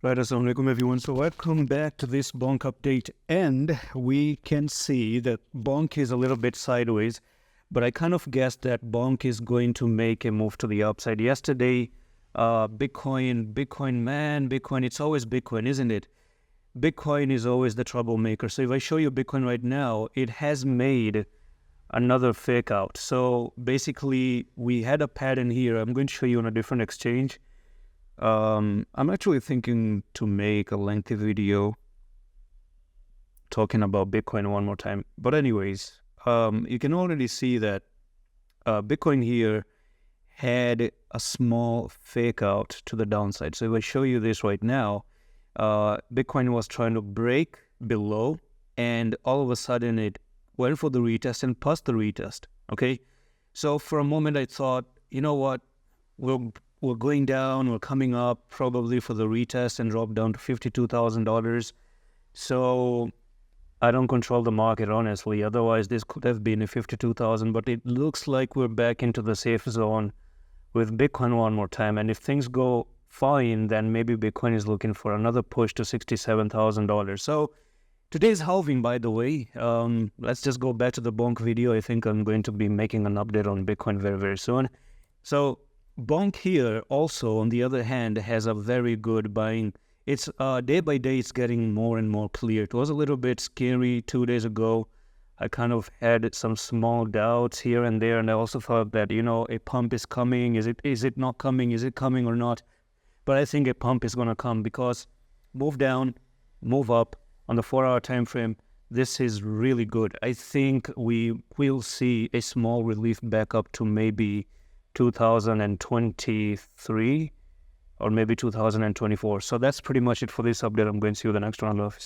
Right, assalamualaikum everyone. So welcome back to this BONK update, and we can see that BONK is a little bit sideways, but I kind of guessed that BONK is going to make a move to the upside. Yesterday, Bitcoin, it's always Bitcoin, isn't it? Bitcoin is always the troublemaker. So if I show you Bitcoin right now, it has made another fake out. So basically, we had a pattern here. I'm going to show you on a different exchange. I'm actually thinking to make a lengthy video talking about Bitcoin one more time. But anyways, you can already see that Bitcoin here had a small fake out to the downside. So if I show you this right now, Bitcoin was trying to break below, and all of a sudden it went for the retest and passed the retest. Okay, so for a moment I thought, you know what, we're going down, we're coming up probably for the retest and drop down to $52,000. So I don't control the market, honestly. Otherwise, this could have been a 52,000, but it looks like we're back into the safe zone with Bitcoin one more time. And if things go fine, then maybe Bitcoin is looking for another push to $67,000. So today's halving, by the way. Let's just go back to the BONK video. I think I'm going to be making an update on Bitcoin very, very soon. So BONK here also, on the other hand, has a very good buying. It's day by day, it's getting more and more clear. It was a little bit scary 2 days ago. I kind of had some small doubts here and there, and I also thought that, you know, a pump is coming. Is it not coming? Is it coming or not? But I think a pump is going to come, because move down, move up on the 4-hour time frame. This is really good. I think we will see a small relief back up to maybe 2023 or maybe 2024. So that's pretty much it for this update. I'm going to see you the next one. Allah Hafiz.